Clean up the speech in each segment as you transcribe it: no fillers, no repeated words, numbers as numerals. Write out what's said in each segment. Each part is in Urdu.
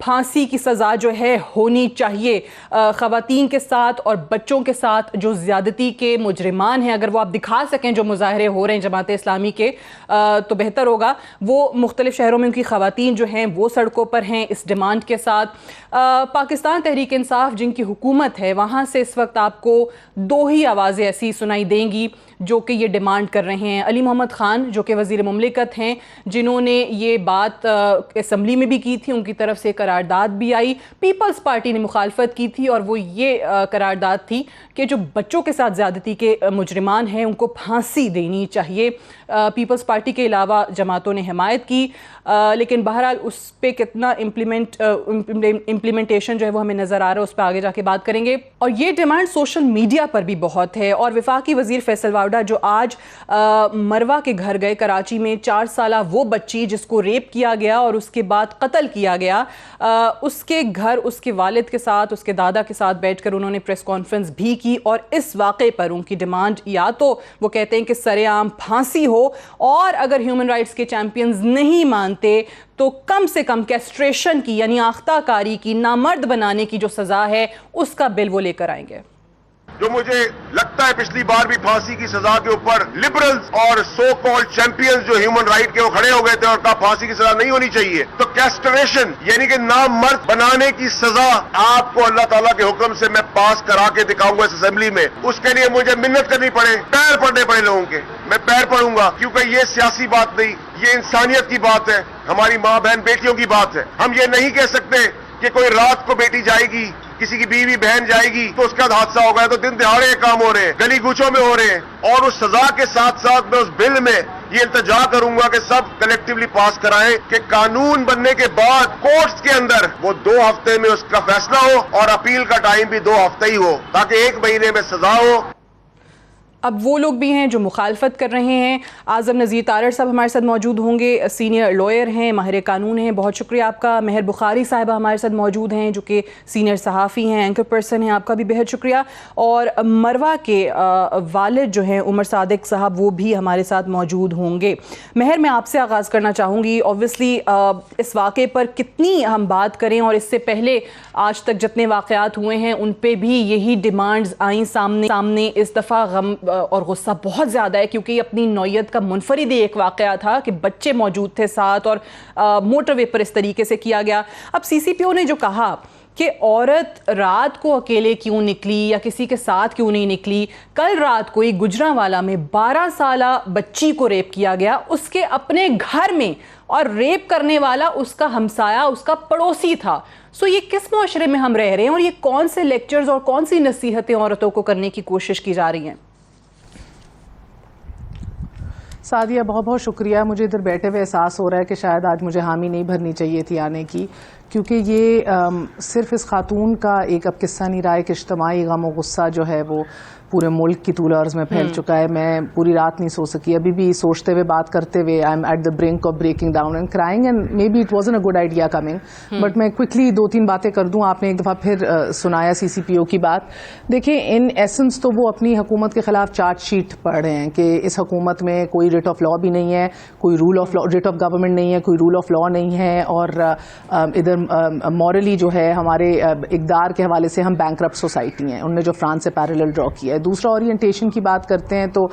پھانسی کی سزا جو ہے ہونی چاہیے. خواتین کے ساتھ اور بچوں کے ساتھ جو زیادتی کے مجرمان ہیں اگر وہ آپ دکھا سکیں جو مظاہرے ہو رہے ہیں جماعت اسلامی کے تو بہتر ہوگا. وہ مختلف شہروں میں ان کی خواتین جو ہیں وہ سڑکوں پر ہیں اس ڈیمانڈ کے ساتھ. پاکستان تحریک انصاف جن کی حکومت ہے وہاں سے اس وقت آپ کو دو ہی آوازیں ایسی سنائی دیں گی جو کہ یہ ڈیمانڈ کر رہے ہیں. علی محمد خان جو کہ وزیر مملکت ہیں جنہوں نے یہ بات اسمبلی میں بھی کی تھی, ان کی طرف سے قرارداد بھی آئی. پیپلز پارٹی نے مخالفت کی تھی اور وہ یہ قرارداد تھی کہ جو بچوں کے ساتھ زیادتی کے مجرمان ہیں ان کو پھانسی دینی چاہیے. پیپلز پارٹی کے علاوہ جماعتوں نے حمایت کی, لیکن بہرحال اس پہ کتنا امپلیمنٹیشن جو ہے وہ ہمیں نظر آ رہا ہے اس پہ آگے جا کے بات کریں گے. اور یہ ڈیمانڈ سوشل میڈیا پر بھی بہت ہے اور وفاقی وزیر فیصل واوڈا جو آج مروا کے گھر گئے کراچی میں, 4 سالہ وہ بچی جس کو ریپ کیا گیا اور اس کے بعد قتل کیا گیا, اس کے گھر اس کے والد کے ساتھ اس کے دادا کے ساتھ بیٹھ کر انہوں نے پریس کانفرنس بھی کی اور اس واقعے پر ان کی ڈیمانڈ یا تو وہ کہتے ہیں کہ سر عام پھانسی ہو اور اگر ہیومن رائٹس کے چیمپئنز نہیں مانتے تو کم سے کم کیسٹریشن کی یعنی آختہ کاری کی, نامرد بنانے کی جو سزا ہے اس کا بل وہ لے کر آئیں گے. جو مجھے لگتا ہے پچھلی بار بھی پھانسی کی سزا کے اوپر لبرلز اور سو کالڈ چیمپئنز جو ہیومن رائٹ کے وہ کھڑے ہو گئے تھے اور کہا پھانسی کی سزا نہیں ہونی چاہیے. تو کیسٹریشن یعنی کہ نامرد بنانے کی سزا آپ کو اللہ تعالیٰ کے حکم سے میں پاس کرا کے دکھاؤں گا اس اسمبلی میں. اس کے لیے مجھے منت کرنی پڑے, پیر پڑنے پڑے لوگوں کے, میں پیر پڑوں گا کیونکہ یہ سیاسی بات نہیں, یہ انسانیت کی بات ہے, ہماری ماں بہن بیٹیوں کی بات ہے. ہم یہ نہیں کہہ سکتے کہ کوئی رات کو بیٹی جائے گی, کسی کی بیوی بہن جائے گی تو اس کا حادثہ ہو گیا, تو دن دہاڑے کام ہو رہے ہیں, گلی گوچوں میں ہو رہے ہیں. اور اس سزا کے ساتھ ساتھ میں اس بل میں یہ التجا کروں گا کہ سب کلیکٹیولی پاس کرائیں کہ قانون بننے کے بعد کورٹس کے اندر وہ 2 ہفتے میں اس کا فیصلہ ہو اور اپیل کا ٹائم بھی 2 ہفتے ہی ہو تاکہ 1 مہینے میں سزا ہو. اب وہ لوگ بھی ہیں جو مخالفت کر رہے ہیں. اعظم نذیر تارڑ صاحب ہمارے ساتھ موجود ہوں گے, سینئر لوئر ہیں, ماہر قانون ہیں, بہت شکریہ آپ کا. مہر بخاری صاحبہ ہمارے ساتھ موجود ہیں جو کہ سینئر صحافی ہیں, اینکر پرسن ہیں, آپ کا بھی بہت شکریہ. اور مروا کے والد جو ہیں عمر صادق صاحب وہ بھی ہمارے ساتھ موجود ہوں گے. مہر, میں آپ سے آغاز کرنا چاہوں گی. اوبویسلی اس واقعے پر کتنی ہم بات کریں اور اس سے پہلے آج تک جتنے واقعات ہوئے ہیں ان پہ بھی یہی ڈیمانڈز آئیں سامنے. اس دفعہ غم اور غصہ بہت زیادہ ہے کیونکہ یہ اپنی نوعیت کا منفرد ایک واقعہ تھا کہ بچے موجود تھے ساتھ اور موٹر وے پر اس طریقے سے کیا گیا. اب سی سی پی او نے جو کہا کہ عورت رات کو اکیلے کیوں نکلی یا کسی کے ساتھ کیوں نہیں نکلی, کل رات کو ہی گجرانوالہ میں 12 سالہ بچی کو ریپ کیا گیا اس کے اپنے گھر میں, اور ریپ کرنے والا اس کا ہمسایہ اس کا پڑوسی تھا. سو یہ کس معاشرے میں ہم رہ رہے ہیں اور یہ کون سے لیکچرز اور کون سی نصیحتیں عورتوں کو کرنے کی کوشش کی جا رہی ہیں؟ سعدیہ بہت بہت شکریہ. مجھے ادھر بیٹھے ہوئے احساس ہو رہا ہے کہ شاید آج مجھے حامی نہیں بھرنی چاہیے تھی آنے کی, کیونکہ یہ صرف اس خاتون کا ایک اب قصہ نہیں رہا, ایک اجتماعی غم و غصہ جو ہے وہ پورے ملک کی طول عرض میں پھیل چکا ہے. میں پوری رات نہیں سو سکی, ابھی بھی سوچتے ہوئے بات کرتے ہوئے I am at the brink of breaking down and crying, and maybe it wasn't a good idea coming. But میں کوئکلی 2-3 باتیں کر دوں. آپ نے ایک دفعہ پھر سنایا سی سی پی او کی بات. دیکھیں ان ایسنس تو وہ اپنی حکومت کے خلاف چارج شیٹ پڑھ رہے ہیں کہ اس حکومت میں کوئی ریٹ آف لا بھی نہیں ہے, کوئی rule of law, writ of government نہیں ہے, کوئی رول آف لا نہیں ہے, اور ادھر مورلی جو ہے ہمارے اقدار کے حوالے سے ہم بینکرپٹ سوسائٹی ہیں. انہوں نے جو فرانس سے پیرلل ڈرا کیا ہے. دوسرا اورینٹیشن کی بات کرتے ہیں تو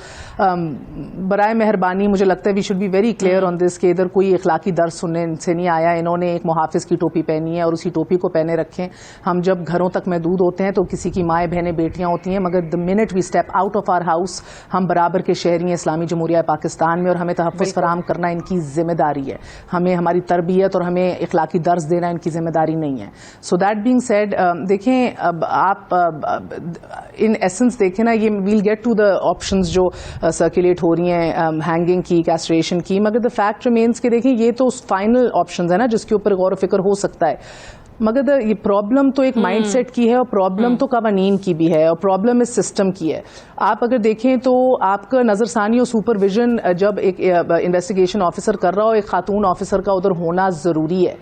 برائے مہربانی مجھے لگتا ہے we should be very clear on this کہ ادھر کوئی اخلاقی درس سننے سے نہیں آیا. انہوں نے ایک محافظ کی ٹوپی پہنی ہے اور اسی ٹوپی کو پہنے رکھیں. ہم جب گھروں تک محدود ہوتے ہیں تو کسی کی مائیں بہنیں بیٹیاں ہوتی ہیں, مگر the minute we step out of our house ہم برابر کے شہری ہیں اسلامی جمہوریہ پاکستان میں, اور ہمیں تحفظ فراہم کرنا ان کی ذمہ داری ہے. ہمیں ہماری تربیت اور ہمیں اخلاقی درس دینا ان کی ذمہ داری نہیں ہے. سو دیٹ بینگ سیڈ, دیکھیں اب آپ ان ایسنس دیکھیں نا, یہ we'll get to the options جو سرکولیٹ ہو رہی ہیں ہینگنگ کی, کیسٹریشن کی, مگر دا فیکٹ ریمینس کہ دیکھیں یہ تو فائنل آپشنز ہیں نا جس کے اوپر غور و فکر ہو سکتا ہے. مگر یہ پرابلم تو ایک مائنڈ سیٹ کی ہے, اور پرابلم تو قوانین کی بھی ہے, اور پرابلم اس سسٹم کی ہے. آپ اگر دیکھیں تو آپ کا نظر ثانی اور سپرویژن جب ایک انویسٹیگیشن آفیسر کر رہا ہو, ایک خاتون آفیسر کا ادھر ہونا ضروری ہے.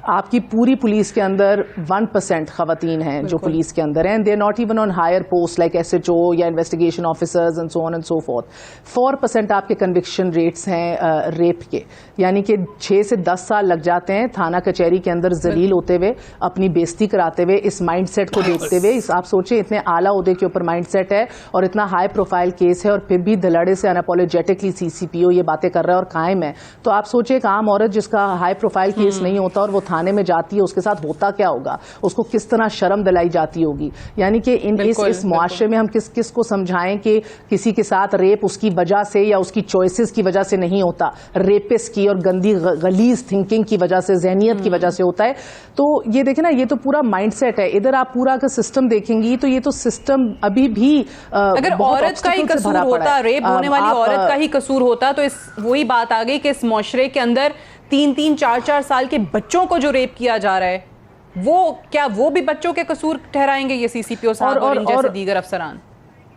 آپ کی پوری پولیس کے اندر 1% خواتین ہیں جو پولیس کے اندر ہیں. They are not even on higher post like SHO یا investigation officers and so on and so forth. 4% آپ کے کنوکشن ریٹس ہیں ریپ کے, یعنی کہ 6 سے 10 سال لگ جاتے ہیں تھانہ کچہری کے اندر ذلیل ہوتے ہوئے, اپنی بےزتی کراتے ہوئے, اس مائنڈ سیٹ کو دیکھتے ہوئے. آپ سوچیں اتنے اعلیٰ عہدے کے اوپر مائنڈ سیٹ ہے اور اتنا ہائی پروفائل کیس ہے, اور پھر بھی دھڑے سے اناپولوجیٹکلی CCPO یہ باتیں کر رہا ہے اور قائم ہے. تو آپ سوچیں ایک عام عورت جس کا ہائی پروفائل کیس نہیں ہوتا اور وہ تھانے میں جاتی ہے, اس کے ساتھ ہوتا کیا ہوگا, اس کو کس طرح شرم دلائی جاتی ہوگی. یعنی کہ اس معاشرے میں ہم کس کو سمجھائیں کہ کسی کے ساتھ ریپ اس کی وجہ سے یا اس کی چوائسز کی وجہ سے نہیں ہوتا, ریپس کی اور گندی غلیظ تھنکنگ کی وجہ سے, ذہنیت کی وجہ سے ہوتا ہے. تو یہ دیکھیں نا, یہ تو پورا مائنڈ سیٹ ہے. ادھر آپ پورا کا سسٹم دیکھیں گی تو یہ تو سسٹم ابھی بھی اگر عورت کا ہی قصور ہوتا, ریپ ہونے والی عورت کا ہی قصور ہوتا, تو وہی بات آ گئی کہ اس معاشرے کے اندر 3-3, 4-4 سال کے بچوں کو جو ریپ کیا جا رہا ہے, وہ بھی بچوں کے قصور ٹھہرائیں گے یہ CCPO صاحب اور ان جیسے دیگر افسران؟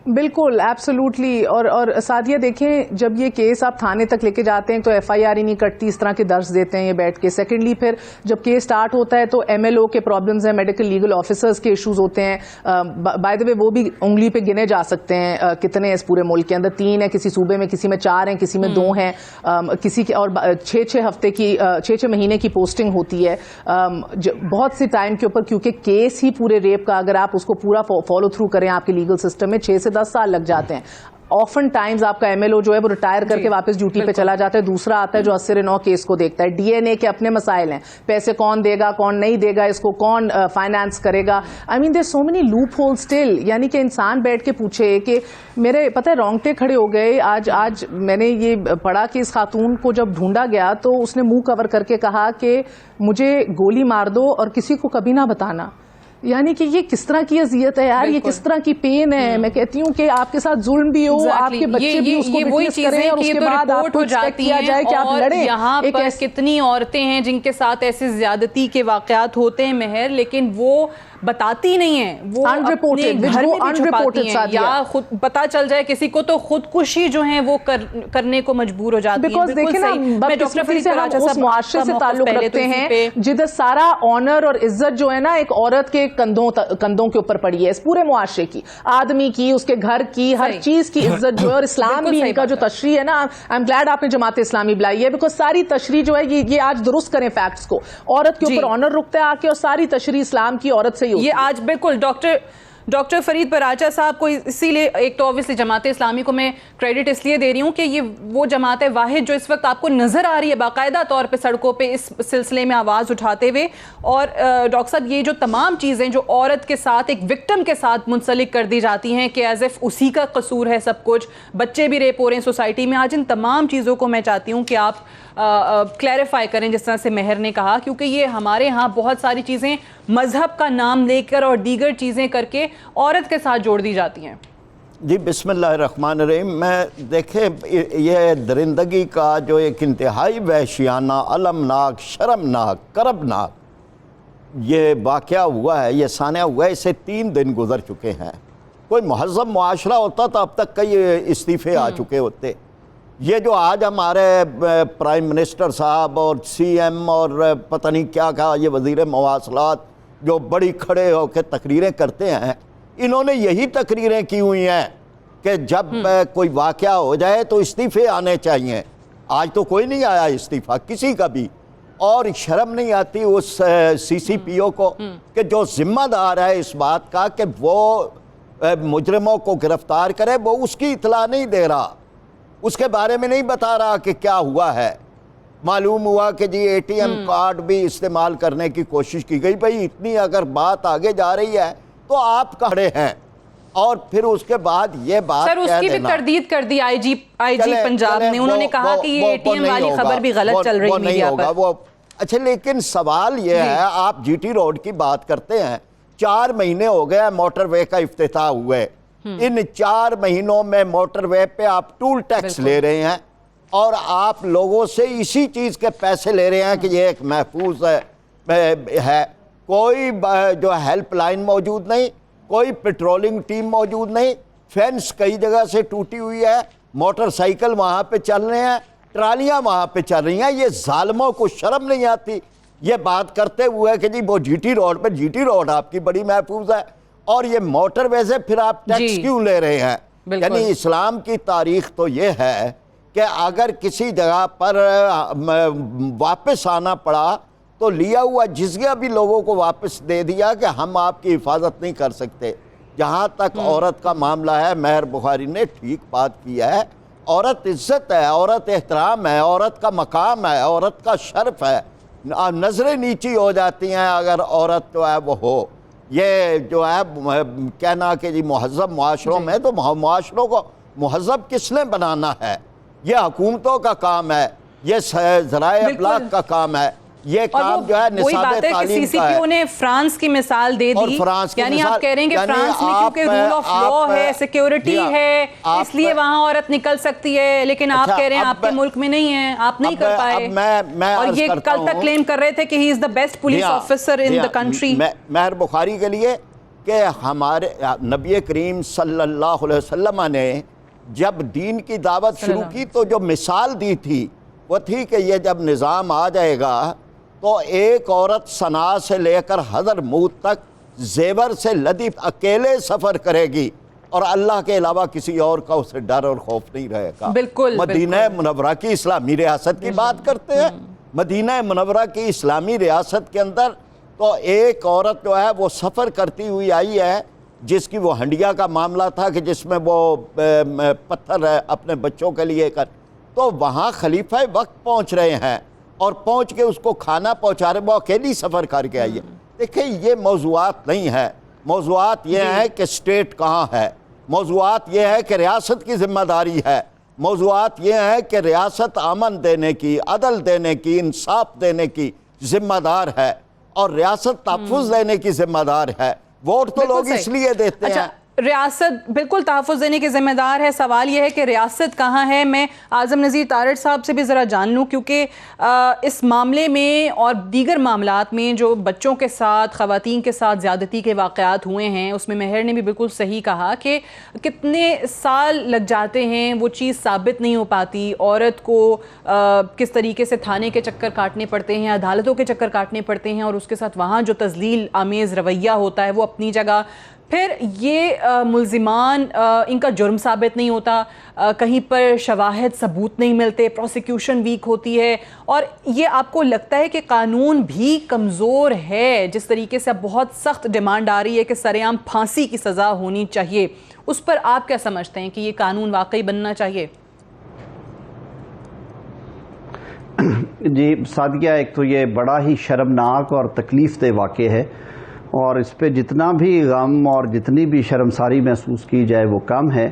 بالکل ایبسولوٹلی. اور سعدیہ دیکھیں, جب یہ کیس آپ تھانے تک لے کے جاتے ہیں تو FIR ہی نہیں کٹتی, اس طرح کے درس دیتے ہیں یہ بیٹھ کے. سیکنڈلی پھر جب کیس سٹارٹ ہوتا ہے تو MLO کے پرابلمز ہیں, میڈیکل لیگل آفیسرز کے ایشوز ہوتے ہیں. بائی دا وے وہ بھی انگلی پہ گنے جا سکتے ہیں کتنے اس پورے ملک کے اندر. 3 ہیں کسی صوبے میں, کسی میں 4 ہیں, کسی میں 2 ہیں, کسی کے اور 6 ہفتے کی 6 مہینے کی پوسٹنگ ہوتی ہے بہت سی ٹائم کے اوپر, کیونکہ کیس ہی پورے ریپ کا اگر آپ اس کو پورا فالو تھرو کریں آپ کے لیگل سسٹم میں 6 سے 10 سال لگ جاتے ہیں. آفن ٹائمز آپ کا MLO جو ہے وہ ریٹائر کر کے واپس ڈیوٹی پہ چلا جاتا ہے, دوسرا آتا ہے جو 80-9 کیس کو دیکھتا ہے. DNA کے اپنے مسائل ہیں, پیسے کون دے گا کون نہیں دے گا, اس کو کون فائنانس کرے گا. I mean there so many loophole still. یعنی کہ انسان بیٹھ کے پوچھے کہ میرے پتہ ہے رونگٹے کھڑے ہو گئے. آج میں نے یہ پڑھا کہ اس خاتون کو جب ڈھونڈا گیا تو اس نے منہ کور کر کے کہا کہ مجھے گولی مار دو اور کسی کو کبھی نہ بتانا. یعنی کہ یہ کس طرح کی اذیت ہے یار, یہ کس طرح کی پین ہے. میں کہتی ہوں کہ آپ کے ساتھ ظلم بھی ہو, آپ کے بچے بھی اس کو وٹنس کریں اور اس کے بعد آپ کو ایکسپیکٹ کیا جائے کہ آپ لڑیں. یہاں پر کتنی عورتیں ہیں جن کے ساتھ ایسے زیادتی کے واقعات ہوتے ہیں مہر, لیکن وہ بتاتی نہیں ہیں, وہ اپنے گھر میں بھی چھپاتی ہیں, یا خود پتا چل جائے کسی کو تو خودکشی جو ہیں وہ کرنے کو مجبور ہو جاتی ہیں. بیکاز دیکھیں نا, میں ڈاکٹر فرید سے ہم اس معاشرے سے تعلق رکھتے ہیں جدھر سارا آنر اور عزت جو ہے نا ایک عورت کے کندھوں کے اوپر پڑی ہے. اس پورے معاشرے کی, آدمی کی, اس کے گھر کی, ہر چیز کی عزت جو ہے. اور اسلام بھی ان کا جو تشریح ہے نا, آئی ایم گلیڈ آپ نے جماعت اسلامی بلائی ہے, بیکاز ساری تشریح جو ہے یہ آج درست کریں فیکٹس کو. عورت کے اوپر آنر رکھتا ہے آ کے, اور ساری تشریح اسلام کی عورت سے یہ آج بالکل ڈاکٹر فرید براچہ صاحب کو اسی لیے, ایک تو obviously جماعت اسلامی کو میں کریڈٹ اس لیے دے رہی ہوں کہ یہ وہ جماعت واحد جو اس وقت آپ کو نظر آ رہی ہے باقاعدہ طور پہ سڑکوں پہ اس سلسلے میں آواز اٹھاتے ہوئے. اور ڈاکٹر صاحب یہ جو تمام چیزیں جو عورت کے ساتھ ایک وکٹم کے ساتھ منسلک کر دی جاتی ہیں کہ ایز ایف اسی کا قصور ہے سب کچھ, بچے بھی ریپ ہو رہے ہیں سوسائٹی میں, آج ان تمام چیزوں کو میں چاہتی ہوں کہ آپ کلیریفائی کریں جس طرح سے مہر نے کہا, کیونکہ یہ ہمارے ہاں بہت ساری چیزیں مذہب کا نام لے کر اور دیگر چیزیں کر کے عورت کے ساتھ جوڑ دی جاتی ہیں. جی بسم اللہ الرحمن الرحیم. میں دیکھیں یہ درندگی کا جو ایک انتہائی وحشیانہ, المناک, شرمناک, کربناک یہ واقعہ ہوا ہے, یہ سانحہ ہوا ہے, اسے 3 دن گزر چکے ہیں. کوئی مہذب معاشرہ ہوتا تو اب تک کئی استعفے آ چکے ہوتے. یہ جو آج ہمارے پرائم منسٹر صاحب اور CM اور پتہ نہیں کیا کہا, یہ وزیر مواصلات جو بڑی کھڑے ہو کے تقریریں کرتے ہیں, انہوں نے یہی تقریریں کی ہوئی ہیں کہ جب کوئی واقعہ ہو جائے تو استعفے آنے چاہیے. آج تو کوئی نہیں آیا استعفیٰ کسی کا بھی, اور شرم نہیں آتی اس CCPO کو کہ جو ذمہ دار ہے اس بات کا کہ وہ مجرموں کو گرفتار کرے, وہ اس کی اطلاع نہیں دے رہا, اس کے بارے میں نہیں بتا رہا کہ کیا ہوا ہے. معلوم ہوا کہ جی ATM کارڈ بھی استعمال کرنے کی کوشش کی گئی. بھئی اتنی اگر بات آگے جا رہی ہے تو آپ کھڑے ہیں, اور پھر اس کے بعد یہ بات سر اس کی بھی تردید کر دی آئی جی پنجاب نے, انہوں نے کہا کہ یہ ATM والی خبر بھی غلط چل رہی میڈیا پر. اچھا لیکن سوال یہ ہے, آپ GT روڈ کی بات کرتے ہیں, 4 مہینے ہو گئے موٹر وے کا افتتاح ہوئے. ان 4 مہینوں میں موٹر وے پہ آپ ٹول ٹیکس لے رہے ہیں, اور آپ لوگوں سے اسی چیز کے پیسے لے رہے ہیں کہ یہ ایک محفوظ ہے. کوئی جو ہیلپ لائن موجود نہیں, کوئی پیٹرولنگ ٹیم موجود نہیں, فینس کئی جگہ سے ٹوٹی ہوئی ہے, موٹر سائیکل وہاں پہ چل رہے ہیں, ٹرالیاں وہاں پہ چل رہی ہیں. یہ ظالموں کو شرم نہیں آتی یہ بات کرتے ہوئے کہ جی وہ جی ٹی روڈ پہ، جی ٹی روڈ آپ کی بڑی محفوظ ہے اور یہ موٹر وے سے پھر آپ ٹیکس کیوں لے رہے ہیں؟ یعنی اسلام کی تاریخ تو یہ ہے کہ اگر کسی جگہ پر واپس آنا پڑا تو لیا ہوا جزیہ بھی لوگوں کو واپس دے دیا کہ ہم آپ کی حفاظت نہیں کر سکتے۔ جہاں تک عورت کا معاملہ ہے، مہر بخاری نے ٹھیک بات کی ہے، عورت عزت ہے، عورت احترام ہے، عورت کا مقام ہے، عورت کا شرف ہے، نظریں نیچی ہو جاتی ہیں اگر عورت جو ہے وہ ہو۔ یہ جو ہے کہنا کہ جی مہذب معاشروں میں، تو معاشروں کو مہذب کس نے بنانا ہے؟ یہ حکومتوں کا کام ہے، یہ ذرائع ابلاغ کا کام ہے، یہ کام جو ہے نصاب تعلیم کا ہے۔ CCPO نے فرانس کی مثال دے دی، یعنی آپ کہہ رہے ہیں کہ فرانس میں کیونکہ رول آف لا ہے، سیکیورٹی ہے، اس لیے وہاں عورت نکل سکتی ہے، لیکن آپ کہہ رہے ہیں آپ کے ملک میں نہیں ہے، آپ نہیں کر پائے، اور یہ کل تک کلیم کر رہے تھے کہ he is the best police officer in the country. Mehr Bukhari کے لیے کہ ہمارے نبی کریم صلی اللہ علیہ وسلم نے جب دین کی دعوت شروع کی تو جو مثال دی تھی وہ تھی کہ یہ جب نظام آ جائے گا تو ایک عورت صنعاء سے لے کر حضرموت تک زیور سے لدی اکیلے سفر کرے گی اور اللہ کے علاوہ کسی اور کا اسے ڈر اور خوف نہیں رہے گا۔ بالکل مدینہ منورہ کی اسلامی ریاست کی بات کرتے ہیں، مدینہ منورہ کی اسلامی ریاست کے اندر تو ایک عورت جو ہے وہ سفر کرتی ہوئی آئی ہے جس کی وہ ہنڈیا کا معاملہ تھا کہ جس میں وہ پتھر اپنے بچوں کے لیے کر، تو وہاں خلیفہ وقت پہنچ رہے ہیں اور پہنچ کے اس کو کھانا پہنچا رہے، وہ اکیلی سفر کر کے آئی ہے۔ دیکھیں یہ موضوعات نہیں ہے، موضوعات یہ ہے کہ اسٹیٹ کہاں ہے، موضوعات یہ ہے کہ ریاست کی ذمہ داری ہے، موضوعات یہ ہے کہ ریاست امن دینے کی، عدل دینے کی، انصاف دینے کی ذمہ دار ہے اور ریاست تحفظ دینے کی ذمہ دار ہے۔ ووٹ تو لوگ اس لیے دیتے ہیں۔ ریاست بالکل تحفظ دینے کی ذمہ دار ہے، سوال یہ ہے کہ ریاست کہاں ہے۔ میں اعظم نذیر تارڑ صاحب سے بھی ذرا جان لوں، کیونکہ اس معاملے میں اور دیگر معاملات میں جو بچوں کے ساتھ، خواتین کے ساتھ زیادتی کے واقعات ہوئے ہیں، اس میں مہر نے بھی بالکل صحیح کہا کہ کتنے سال لگ جاتے ہیں، وہ چیز ثابت نہیں ہو پاتی، عورت کو کس طریقے سے تھانے کے چکر کاٹنے پڑتے ہیں، عدالتوں کے چکر کاٹنے پڑتے ہیں، اور اس کے ساتھ وہاں جو تذلیل آمیز رویہ ہوتا ہے وہ اپنی جگہ۔ پھر یہ ملزمان ان کا جرم ثابت نہیں ہوتا، کہیں پر شواہد ثبوت نہیں ملتے، پروسیکیوشن ویک ہوتی ہے، اور یہ آپ کو لگتا ہے کہ قانون بھی کمزور ہے؟ جس طریقے سے اب بہت سخت ڈیمانڈ آ رہی ہے کہ سر عام پھانسی کی سزا ہونی چاہیے، اس پر آپ کیا سمجھتے ہیں کہ یہ قانون واقعی بننا چاہیے؟ جی سعدیہ، ایک تو یہ بڑا ہی شرمناک اور تکلیف دہ واقع ہے، اور اس پہ جتنا بھی غم اور جتنی بھی شرمساری محسوس کی جائے وہ کم ہے۔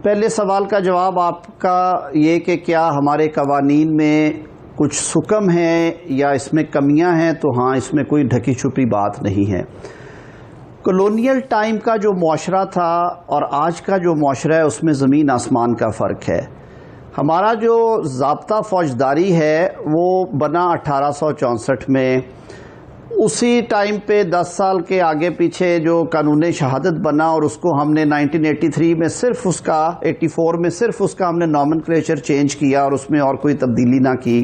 پہلے سوال کا جواب آپ کا یہ کہ کیا ہمارے قوانین میں کچھ سکم ہیں یا اس میں کمیاں ہیں، تو ہاں، اس میں کوئی ڈھکی چھپی بات نہیں ہے۔ کولونیل ٹائم کا جو معاشرہ تھا اور آج کا جو معاشرہ ہے اس میں زمین آسمان کا فرق ہے۔ ہمارا جو ضابطہ فوجداری ہے وہ بنا 1864 میں، اسی ٹائم پہ 10 سال کے آگے پیچھے جو قانون شہادت بنا، اور اس کو ہم نے 1983 میں صرف اس کا 84 میں صرف اس کا ہم نے نومنکلیچر چینج کیا اور اس میں اور کوئی تبدیلی نہ کی۔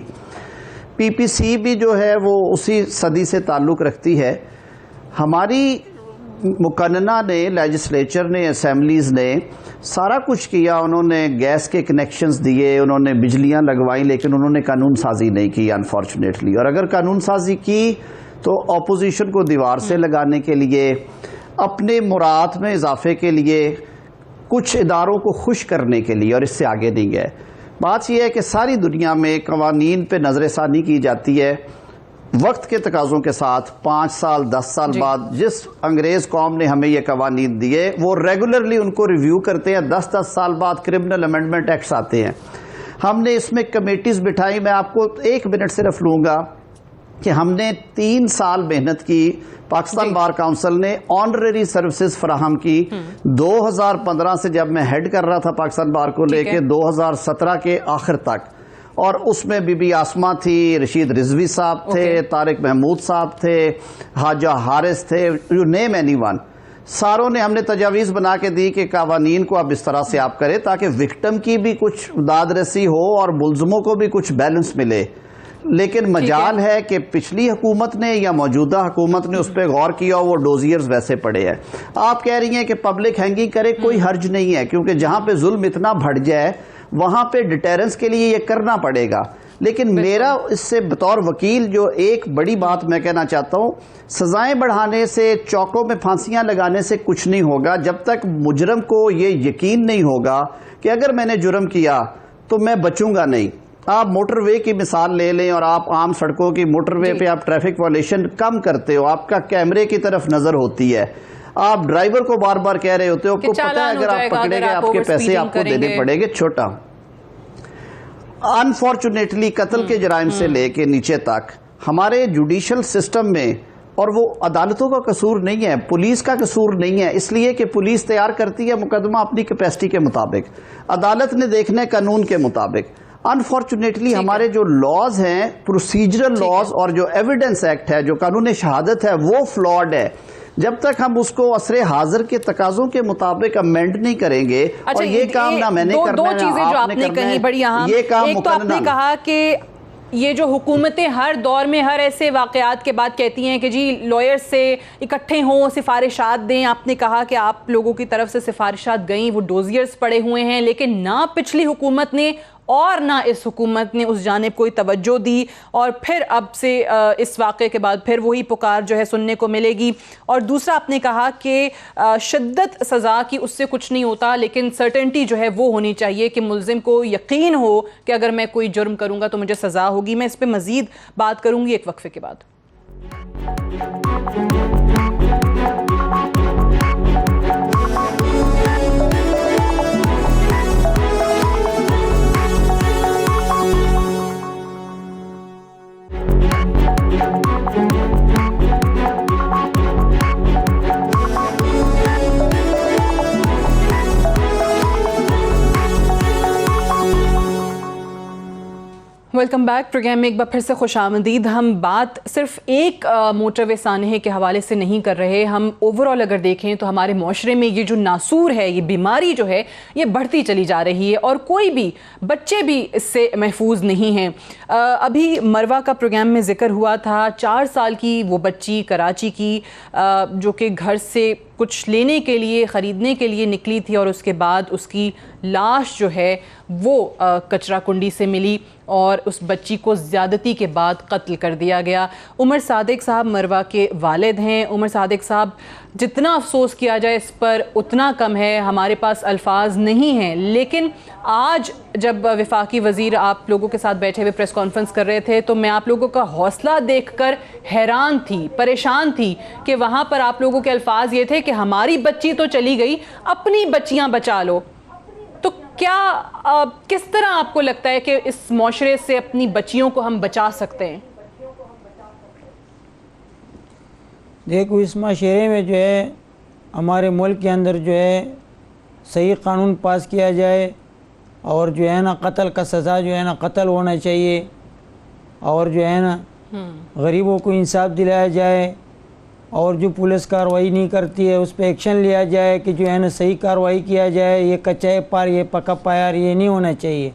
پی پی سی بھی جو ہے وہ اسی صدی سے تعلق رکھتی ہے۔ ہماری مقننہ نے، لیجسلیچر نے، اسمبلیز نے سارا کچھ کیا، انہوں نے گیس کے کنیکشنز دیے، انہوں نے بجلیاں لگوائیں، لیکن انہوں نے قانون سازی نہیں کی انفارچونیٹلی۔ اور اگر قانون سازی کی تو اپوزیشن کو دیوار سے لگانے کے لیے، اپنے مراد میں اضافے کے لیے، کچھ اداروں کو خوش کرنے کے لیے، اور اس سے آگے نہیں گئے۔ بات یہ ہے کہ ساری دنیا میں قوانین پہ نظر ثانی کی جاتی ہے وقت کے تقاضوں کے ساتھ۔ 5 سال 10 سال بعد جس انگریز قوم نے ہمیں یہ قوانین دیے، وہ ریگولرلی ان کو ریویو کرتے ہیں۔ 10 سال بعد کرمنل امینڈمنٹ ایکٹس آتے ہیں۔ ہم نے اس میں کمیٹیز بٹھائی۔ میں آپ کو 1 منٹ صرف لوں گا کہ ہم نے 3 سال محنت کی، پاکستان بار کاؤنسل نے آنرری سروسز فراہم کی 2015 سے، جب میں ہیڈ کر رہا تھا پاکستان بار کو، لے کے 2017 کے آخر تک، اور اس میں بی بی آسمہ تھی، رشید رضوی صاحب تھے، طارق محمود صاحب تھے، حاجہ حارث تھے، یو نیم اینی ون، ساروں نے ہم نے تجاویز بنا کے دی کہ قوانین کو اب اس طرح سے آپ کریں تاکہ وکٹم کی بھی کچھ داد رسی ہو اور ملزموں کو بھی کچھ بیلنس ملے۔ لیکن مجال ہے کہ پچھلی حکومت نے یا موجودہ حکومت نے اس پہ غور کیا، وہ ڈوزیئرز ویسے پڑے ہیں. آپ کہہ رہی ہیں کہ پبلک ہینگنگ کرے، کوئی حرج نہیں ہے، کیونکہ جہاں پہ ظلم اتنا بڑھ جائے وہاں پہ ڈیٹیرنس کے لیے یہ کرنا پڑے گا. لیکن میرا اس سے بطور وکیل جو ایک بڑی بات میں کہنا چاہتا ہوں، سزائیں بڑھانے سے، چوکوں میں پھانسیاں لگانے سے کچھ نہیں ہوگا جب تک مجرم کو یہ یقین نہیں ہوگا کہ اگر میں نے جرم کیا تو میں بچوں گا نہیں. آپ موٹر وے کی مثال لے لیں اور آپ عام سڑکوں کی موٹر وے پہ آپ ٹریفک وائلیشن کم کرتے ہو، آپ کا کیمرے کی طرف نظر ہوتی ہے، آپ ڈرائیور کو بار بار کہہ رہے ہوتے ہو، آپ کو پتہ ہے اگر آپ پکڑے گے آپ کے پیسے آپ کو دینے پڑے گے. چھوٹا انفارچونیٹلی قتل کے جرائم سے لے کے نیچے تک ہمارے جوڈیشل سسٹم میں، اور وہ عدالتوں کا قصور نہیں ہے، پولیس کا قصور نہیں ہے، اس لیے کہ پولیس تیار کرتی ہے مقدمہ اپنی کیپیسٹی کے مطابق، عدالت نے دیکھنا ہے قانون کے مطابق. انفارچونیٹلی ہمارے جو لاز ہیں، پروسیجرل لاز اور جو ایویڈنس ایکٹ ہے، جو قانون شہادت ہے، وہ فلاڈ ہے. جب تک ہم اس کو عصر حاضر کے تقاضوں کے مطابق امینڈ نہیں کریں گے، اور یہ کام نہ میں نے کرنا ہے، دو چیزیں جو آپ نے کہی بڑی اہم. یہ کام ایک تو آپ نے کہا کہ یہ جو حکومتیں ہر دور میں ہر ایسے واقعات کے بعد کہتی ہیں کہ جی لائر سے اکٹھے ہوں، سفارشات دیں. آپ نے کہا کہ آپ لوگوں کی طرف سے سفارشات گئیں، وہ ڈوزیئرز پڑے ہوئے ہیں، لیکن نہ پچھلی حکومت نے اور نہ اس حکومت نے اس جانب کوئی توجہ دی، اور پھر اب سے اس واقعے کے بعد پھر وہی پکار جو ہے سننے کو ملے گی. اور دوسرا آپ نے کہا کہ شدت سزا کی اس سے کچھ نہیں ہوتا، لیکن سرٹنٹی جو ہے وہ ہونی چاہیے کہ ملزم کو یقین ہو کہ اگر میں کوئی جرم کروں گا تو مجھے سزا ہوگی. میں اس پہ مزید بات کروں گی ایک وقفے کے بعد. Welcome back. پروگرام میں ایک بار پھر سے خوش آمدید. ہم بات صرف ایک موٹر وے سانحے کے حوالے سے نہیں کر رہے، ہم اوورآل اگر دیکھیں تو ہمارے معاشرے میں یہ جو ناسور ہے، یہ بیماری جو ہے یہ بڑھتی چلی جا رہی ہے، اور کوئی بھی بچے بھی اس سے محفوظ نہیں ہیں. ابھی مروا کا پروگرام میں ذکر ہوا تھا، 4 سال کی وہ بچی کراچی کی جو کہ گھر سے کچھ لینے کے لیے، خریدنے کے لیے نکلی تھی، اور اس کے بعد اس کی لاش جو ہے وہ کچرا کنڈی سے ملی اور اس بچی کو زیادتی کے بعد قتل کر دیا گیا. عمر صادق صاحب مروا کے والد ہیں. عمر صادق صاحب، جتنا افسوس کیا جائے اس پر اتنا کم ہے، ہمارے پاس الفاظ نہیں ہیں. لیکن آج جب وفاقی وزیر آپ لوگوں کے ساتھ بیٹھے ہوئے پریس کانفرنس کر رہے تھے تو میں آپ لوگوں کا حوصلہ دیکھ کر حیران تھی، پریشان تھی کہ وہاں پر آپ لوگوں کے الفاظ یہ تھے کہ ہماری بچی تو چلی گئی، اپنی بچیاں بچا لو. تو کیا کس طرح آپ کو لگتا ہے کہ اس معاشرے سے اپنی بچیوں کو ہم بچا سکتے ہیں؟ دیکھو، اس معاشرے میں جو ہے ہمارے ملک کے اندر جو ہے صحیح قانون پاس کیا جائے، اور جو ہے نا قتل کا سزا جو ہے نا قتل ہونا چاہیے، اور جو ہے نا غریبوں کو انصاف دلایا جائے، اور جو پولیس کارروائی نہیں کرتی ہے اس پہ ایکشن لیا جائے کہ جو ہے نا صحیح کارروائی کیا جائے. یہ کچا پار، یہ پکا پایار یہ نہیں ہونا چاہیے.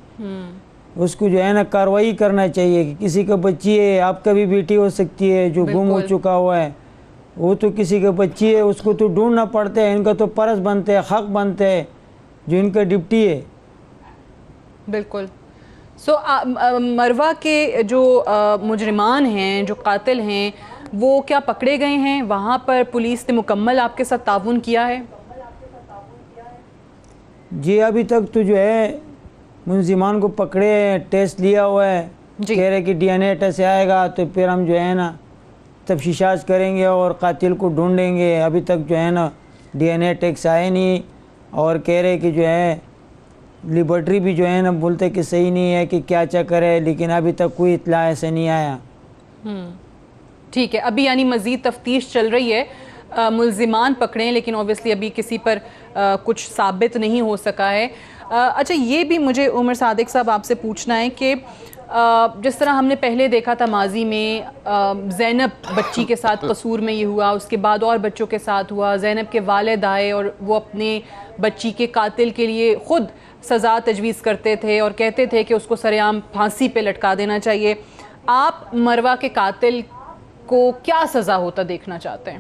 اس کو جو ہے نا کارروائی کرنا چاہیے کہ کسی کا بچی ہے، آپ کا بھی بیٹی ہو سکتی ہے جو گم ہو چکا ہوا ہے، وہ تو کسی کا بچی ہے، اس کو تو ڈھونڈنا پڑتا ہے. ان کا تو فرض بنتے ہے، حق بنتے ہے، جو ان کا ڈپٹی ہے. بالکل. مروا کے جو مجرمان ہیں، جو قاتل ہیں، وہ کیا پکڑے گئے ہیں؟ وہاں پر پولیس نے مکمل آپ کے ساتھ تعاون کیا ہے؟ جی، ابھی تک تو جو ہے ملزمان کو پکڑے، ٹیسٹ لیا ہوا ہے. کہہ رہے کہ ڈی این اے ٹیسٹ آئے گا تو پھر ہم جو ہے نا تفتیشات کریں گے اور قاتل کو ڈھونڈیں گے. ابھی تک جو ہے نا ڈی این اے ٹیسٹ آئے نہیں، اور کہہ رہے کہ جو ہے لیبارٹری بھی جو ہے نا بولتے کہ صحیح نہیں ہے کہ کیا چکر ہے، لیکن ابھی تک کوئی اطلاع ایسے نہیں آیا. ٹھیک ہے، ابھی یعنی مزید تفتیش چل رہی ہے، ملزمان پکڑیں، لیکن اوبیسلی ابھی کسی پر کچھ ثابت نہیں ہو سکا ہے. اچھا، یہ بھی مجھے عمر صادق صاحب آپ سے پوچھنا ہے کہ جس طرح ہم نے پہلے دیکھا تھا ماضی میں زینب بچی کے ساتھ قصور میں یہ ہوا، اس کے بعد اور بچوں کے ساتھ ہوا، زینب کے والد آئے اور وہ اپنے بچی کے قاتل کے لیے خود سزا تجویز کرتے تھے اور کہتے تھے کہ اس کو سرعام پھانسی پہ لٹکا دینا چاہیے. آپ مروہ کے قاتل کو کیا سزا ہوتا دیکھنا چاہتے ہیں؟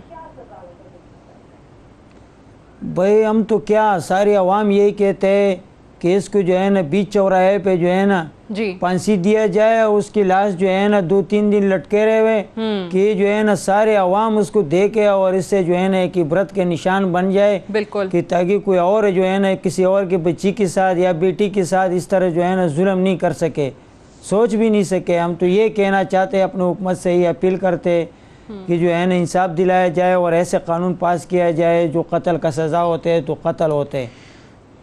بھائی ہم تو کیا ساری عوام یہی کہتے ہیں کہ اس کو جو ہے نا بیچ چوراہے پہ جو ہے نا جی پھانسی دیا جائے، اس کی لاش جو ہے نا 2-3 دن لٹکے رہے کہ جو ہے نا سارے عوام اس کو دیکھے اور اس سے جو ہے نا ایک عبرت کے نشان بن جائے، بالکل، کہ تاکہ کوئی اور جو ہے نا کسی اور کے بچی کے ساتھ یا بیٹی کے ساتھ اس طرح جو ہے نا ظلم نہیں کر سکے، سوچ بھی نہیں سکے۔ ہم تو یہ کہنا چاہتے اپنے حکومت سے یہ اپیل کرتے کہ جو ہے نا انصاف دلایا جائے اور ایسے قانون پاس کیا جائے جو قتل کا سزا ہوتے ہیں تو قتل ہوتے ہیں۔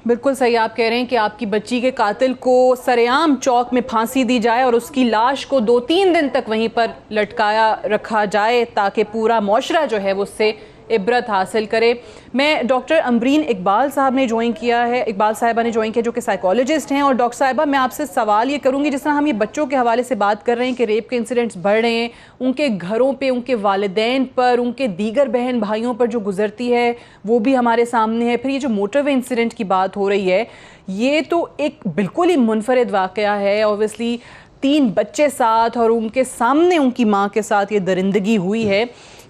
بالکل صحیح آپ کہہ رہے ہیں کہ آپ کی بچی کے قاتل کو سر عام چوک میں پھانسی دی جائے اور اس کی لاش کو 2-3 دن تک وہیں پر لٹکایا رکھا جائے تاکہ پورا معاشرہ جو ہے وہ اس سے عبرت حاصل کرے۔ میں ڈاکٹر امبرین اقبال صاحب نے جوائن کیا ہے، اقبال صاحبہ نے جوائن کیا جو کہ سائیکالوجسٹ ہیں، اور ڈاکٹر صاحبہ میں آپ سے سوال یہ کروں گی، جس طرح ہم یہ بچوں کے حوالے سے بات کر رہے ہیں کہ ریپ کے انسیڈنٹس بڑھ رہے ہیں، ان کے گھروں پہ، ان کے والدین پر، ان کے دیگر بہن بھائیوں پر جو گزرتی ہے وہ بھی ہمارے سامنے ہے، پھر یہ جو موٹر وے انسیڈنٹ کی بات ہو رہی ہے یہ تو ایک بالکل ہی منفرد واقعہ ہے، اوبویسلی 3 بچے ساتھ اور ان کے سامنے ان کی ماں کے ساتھ یہ درندگی ہوئی ہے۔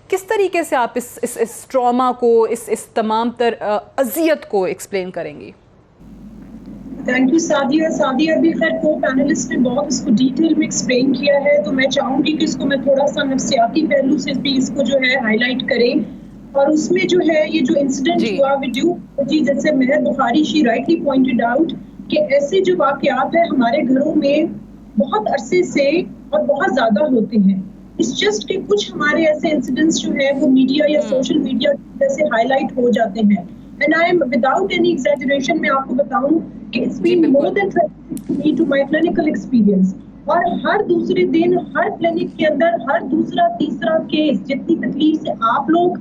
کس طریقے سے آپ اس ٹراما کو، اس تمام تر اذیت کو ایکسپلین کریں گی؟ تھینک یو سعدیہ بھی خیر کو پینلسٹ نے بہت اس کو ڈیٹیل میں ایکسپلین کیا ہے، تو میں چاہوں گی کہ اس کو میں تھوڑا سا نفسیاتی پہلو سے بھی اس کو جو ہے ہائی لائٹ کریں، اور اس میں جو ہے یہ جو انسیڈنٹ ہوا ویڈیو جی جیسے مہر بخاری شی رائٹلی پوائنٹڈ آؤٹ کہ ایسے جو واقعات ہیں ہمارے گھروں میں بہت عرصے سے اور بہت زیادہ ہوتے ہیں۔ اس جسٹ کہ کچھ ہمارے ایسے انسیڈنٹس جو ہیں وہ میڈیا یا سوشل میڈیا سے ہائی لائٹ ہو جاتے ہیں، and I am without any exaggeration میں آپ کو بتاؤں کہ it's been more than 30 to my clinical experience, اور ہر دوسرے دن ہر کلینک کے اندر ہر دوسرا تیسرا کیس جتنی تکلیف سے آپ لوگ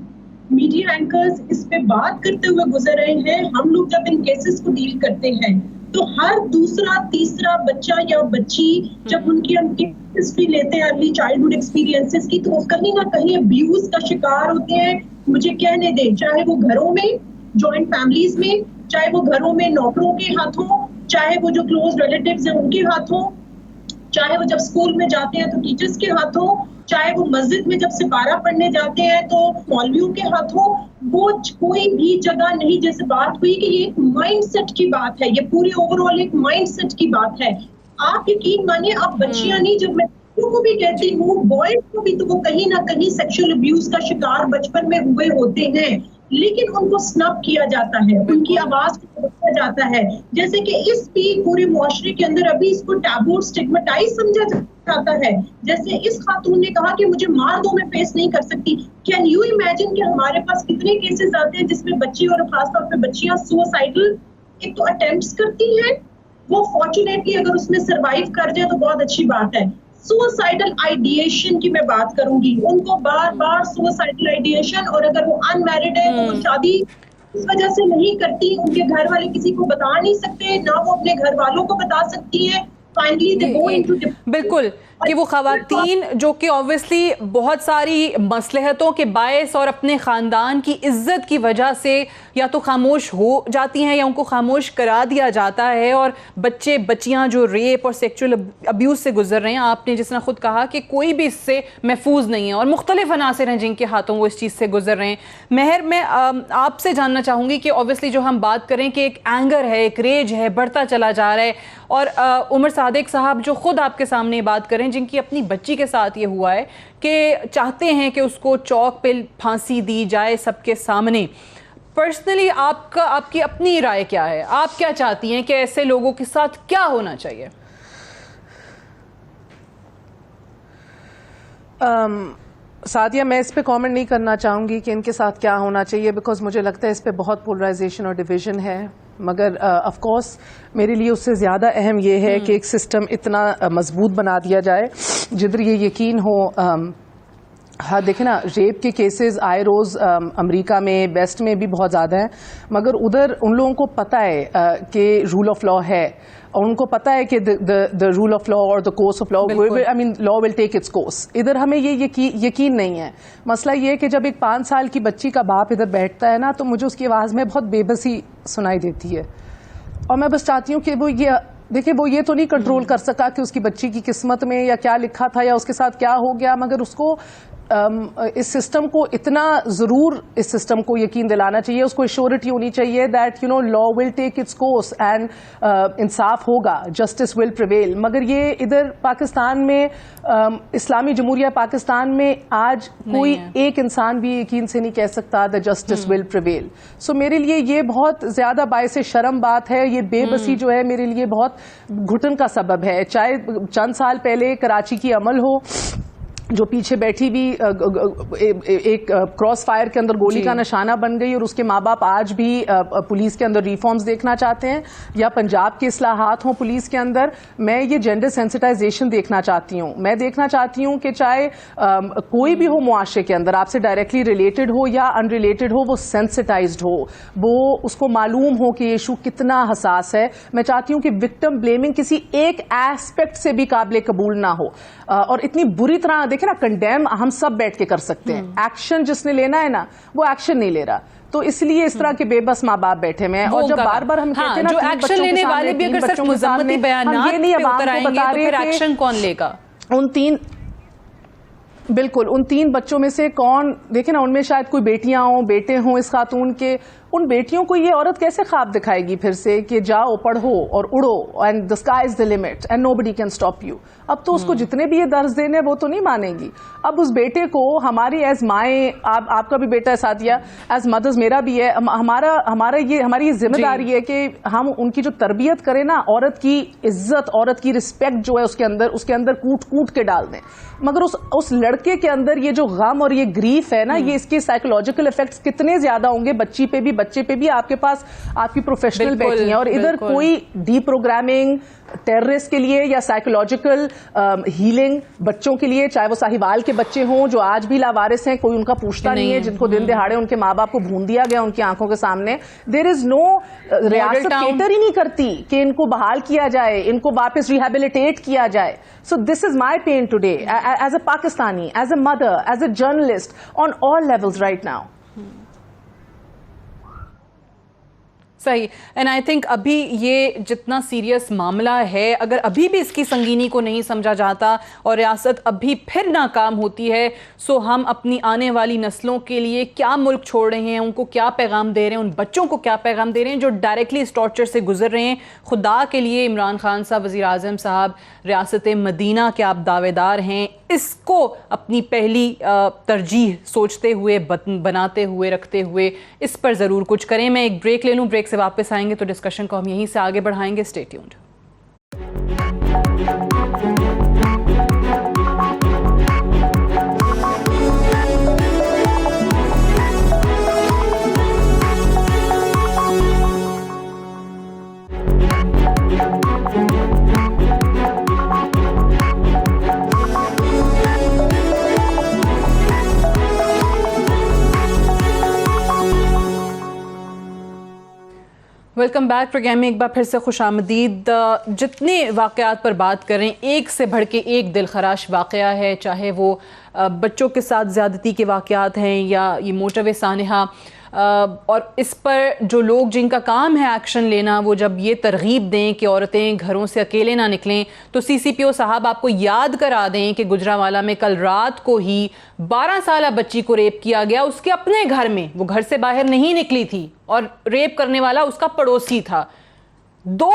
میڈیا اینکرز اس پہ بات کرتے ہوئے گزر رہے ہیں، ہم لوگ جب ان کیسز کو ڈیل کرتے ہیں تو ہر دوسرا تیسرا بچہ یا بچی جب ان کی ہسٹری لیتے ہیں ارلی چائلڈہڈ ایکسپیرینسز کی تو وہ کہیں نہ کہیں ابیوز کا شکار ہوتے ہیں۔ مجھے کہنے دیں، چاہے وہ گھروں میں، جوائنٹ فیملیز میں، چاہے وہ گھروں میں نوکروں کے ہاتھوں، چاہے وہ جو کلوز ریلیٹیوز ہیں ان کے ہاتھوں، چاہے وہ جب اسکول میں جاتے ہیں تو ٹیچرز کے ہاتھوں، چاہے وہ مسجد میں جب سپارہ پڑھنے جاتے ہیں تو مولویوں کے ہاتھوں، وہ کوئی بھی جگہ نہیں۔ جیسے بات ہوئی کہ یہ ایک مائنڈ سیٹ کی بات ہے، یہ پورے اوور آل ایک مائنڈ سیٹ کی بات ہے۔ آپ یقین مانیے، آپ بچیاں نہیں، جب میں کو بھی کہتی ہوں بوائز کو بھی، تو وہ کہیں نہ کہیں سیکشل ابیوز کا شکار بچپن میں ہوئے ہوتے ہیں، لیکن ان کو سنپ کیا جاتا ہے، ان کی آواز کو دبایا جاتا ہے، جیسے کہ اس بھی پورے معاشرے کے اندر ابھی اس کو ٹیبو اسٹگمیٹائز سمجھا جاتا ہے۔ جیسے اس خاتون نے کہا کہ مجھے مار دو، میں فیس نہیں کر سکتی۔ کین یو امیجن کہ ہمارے پاس کتنے کیسز آتے ہیں جس میں بچے اور خاص طور پہ بچیاں سوسائڈل ایک تو اٹیمپٹس کرتی ہیں، وہ فارچونیٹلی اگر اس میں سروائیو کر جائے تو بہت اچھی بات ہے۔ سوسائڈل آئیڈیشن کی میں بات کروں گی، ان کو بار بار سوسائڈل آئیڈیشن، اور اگر وہ ان میرڈ ہے تو وہ شادی اس وجہ سے نہیں کرتی، ان کے گھر والے کسی کو بتا نہیں سکتے، نہ وہ اپنے گھر والوں کو بتا سکتی ہیں۔ بالکل، کہ وہ خواتین جو کہ اوبویسلی بہت ساری مصلحتوں کے باعث اور اپنے خاندان کی عزت کی وجہ سے یا تو خاموش ہو جاتی ہیں یا ان کو خاموش کرا دیا جاتا ہے، اور بچے بچیاں جو ریپ اور سیکچول ابیوز سے گزر رہے ہیں، آپ نے جس نے خود کہا کہ کوئی بھی اس سے محفوظ نہیں ہے اور مختلف عناصر ہیں جن کے ہاتھوں وہ اس چیز سے گزر رہے ہیں۔ مہر، میں آپ سے جاننا چاہوں گی کہ اوبویسلی جو ہم بات کریں کہ ایک اینگر ہے، ایک ریج ہے، بڑھتا چلا جا رہا ہے، اور عمر صادق صاحب جو خود آپ کے سامنے بات کریں، جن کی اپنی بچی کے ساتھ یہ ہوا ہے کہ چاہتے ہیں کہ اس کو چوک پہ پھانسی دی جائے سب کے سامنے، پرسنلی آپ کی اپنی رائے کیا ہے؟ آپ کیا چاہتی ہیں کہ ایسے لوگوں کے ساتھ کیا ہونا چاہیے؟ سعدیہ، میں اس پہ کامنٹ نہیں کرنا چاہوں گی کہ ان کے ساتھ کیا ہونا چاہیے، بیکاز مجھے لگتا ہے اس پہ بہت پولرائزیشن اور ڈویژن ہے، مگر آف کورس میرے لیے اس سے زیادہ اہم یہ ہے کہ ایک سسٹم اتنا مضبوط بنا دیا جائے جدھر یہ یقین ہو۔ ہاں دیکھیں نا، ریپ کے کیسز آئے روز امریکہ میں، ویسٹ میں بھی بہت زیادہ ہیں، مگر ادھر ان لوگوں کو پتہ ہے کہ رول آف لا ہے، اور ان کو پتہ ہے کہ the rule of law or the course of law, law will take its course. ادھر ہمیں یہ یقین نہیں ہے۔ مسئلہ یہ ہے کہ جب ایک 5 سال کی بچی کا باپ ادھر بیٹھتا ہے نا، تو مجھے اس کی آواز میں بہت بے بسی سنائی دیتی ہے، اور میں بس چاہتی ہوں کہ وہ دیکھیں وہ یہ تو نہیں کنٹرول کر سکا کہ اس کی بچی کی قسمت میں یا کیا لکھا تھا یا اس کے ساتھ کیا ہو گیا، مگر اس کو اس سسٹم کو اتنا ضرور اس سسٹم کو یقین دلانا چاہیے، اس کو ایشورٹی ہونی چاہیے that law will take its course and انصاف ہوگا، جسٹس ول پریویل. مگر یہ ادھر پاکستان میں اسلامی جمہوریہ پاکستان میں آج کوئی ایک انسان بھی یقین سے نہیں کہہ سکتا دا جسٹس ول پریویل. سو میرے لیے یہ بہت زیادہ باعث شرم بات ہے. یہ بے بسی جو ہے میرے لیے بہت گھٹن کا سبب ہے. چاہے چند سال پہلے کراچی کی عمل ہو جو پیچھے بیٹھی بھی ایک کراس فائر کے اندر گولی کا نشانہ بن گئی اور اس کے ماں باپ آج بھی پولیس کے اندر ریفارمز دیکھنا چاہتے ہیں، یا پنجاب کی اصلاحات ہوں پولیس کے اندر. میں یہ جینڈر سینسٹائزیشن دیکھنا چاہتی ہوں. میں دیکھنا چاہتی ہوں کہ چاہے کوئی بھی ہو معاشرے کے اندر، آپ سے ڈائریکٹلی ریلیٹڈ ہو یا ان ریلیٹڈ ہو، وہ سینسٹائزڈ ہو، وہ اس کو معلوم ہو کہ یہ ایشو کتنا حساس ہے. میں چاہتی ہوں کہ وکٹم بلیمنگ کسی ایک ایسپیکٹ سے بھی قابل قبول نہ ہو، اور اتنی بری طرح دیکھیں نا کنڈیم ہم سب بیٹھ کے کر سکتے ہیں، ایکشن جس نے لینا ہے نا وہ ایکشن نہیں لے رہا. تو اس لیے اس طرح کے بے بس ماں باپ بیٹھے ہیں. اور جب بار بار ہم کہتے ہیں نا جو ایکشن لینے والے بھی اگر صرف مذمتی بیانات پہ اتر آئیں گے تو پھر ایکشن کون لے گا؟ بالکل ان 3 بچوں میں سے کون، دیکھیں نا ان میں شاید کوئی بیٹیاں ہوں بیٹے ہوں اس خاتون کے، ان بیٹیوں کو یہ عورت کیسے خواب دکھائے گی پھر سے کہ جاؤ پڑھو اور اڑو and the sky is the limit and nobody can stop you. اب تو اس کو جتنے بھی یہ درس دینے وہ تو نہیں مانے گی. اب اس بیٹے کو ہماری ایز مائیں، آپ کا بھی بیٹا ہے ساتھیہ، ایز مدرز میرا بھی ہے، ہماری یہ ذمہ داری ہے کہ ہم ان کی جو تربیت کریں نا، عورت کی عزت، عورت کی رسپیکٹ جو ہے اس کے اندر کوٹ کے ڈال دیں. مگر اس لڑکے کے اندر یہ جو غم اور یہ گریف ہے نا، یہ اس کے سائیکولوجیکل افیکٹس کتنے زیادہ ہوں گے بچی پہ بھی، بچے پہ بھی. آپ کے پاس آپ کی پروفیشنل بیٹھی ہیں اور ادھر کوئی ڈی پروگرامنگ ٹیررسٹ کے لیے یا سائیکولوجیکل ہیلنگ بچوں کے لیے، چاہے وہ ساہیوال کے بچے ہوں جو آج بھی لاوارث ہیں، کوئی ان کا پوچھتا نہیں ہے، جن کو دن دہاڑے ان کے ماں باپ کو بھون دیا گیا ان کی آنکھوں کے سامنے. دیر از نو، ریاست کیٹر ہی نہیں کرتی کہ ان کو بحال کیا جائے، ان کو واپس ریہیبلیٹیٹ کیا جائے. So this is my pain today as a Pakistani, as a mother, as a journalist, on all levels right now. صحیح. اینڈ آئی تھنک ابھی یہ جتنا سیریس معاملہ ہے، اگر ابھی بھی اس کی سنگینی کو نہیں سمجھا جاتا اور ریاست ابھی پھر ناکام ہوتی ہے، سو ہم اپنی آنے والی نسلوں کے لیے کیا ملک چھوڑ رہے ہیں، ان کو کیا پیغام دے رہے ہیں، ان بچوں کو کیا پیغام دے رہے ہیں جو ڈائریکٹلی اس ٹارچر سے گزر رہے ہیں. خدا کے لیے عمران خان صاحب، وزیر اعظم صاحب، ریاست مدینہ کے آپ دعوے دار ہیں، اس کو اپنی پہلی ترجیح سوچتے ہوئے، بناتے ہوئے، رکھتے ہوئے اس پر ضرور کچھ کریں. میں ایک بریک لے لوں، بریک سے واپس آئیں گے تو ڈسکشن کو ہم یہیں سے آگے بڑھائیں گے. Stay tuned. Welcome back. Programme میں ایک بار پھر سے خوش آمدید. جتنے واقعات پر بات کریں، ایک سے بڑھ کے ایک دل خراش واقعہ ہے، چاہے وہ بچوں کے ساتھ زیادتی کے واقعات ہیں یا یہ موٹر وے سانحہ، اور اس پر جو لوگ جن کا کام ہے ایکشن لینا، وہ جب یہ ترغیب دیں کہ عورتیں گھروں سے اکیلے نہ نکلیں، تو سی سی پی او صاحب آپ کو یاد کرا دیں کہ گجرانوالہ میں کل رات کو ہی 12 سالہ بچی کو ریپ کیا گیا اس کے اپنے گھر میں. وہ گھر سے باہر نہیں نکلی تھی اور ریپ کرنے والا اس کا پڑوسی تھا. 2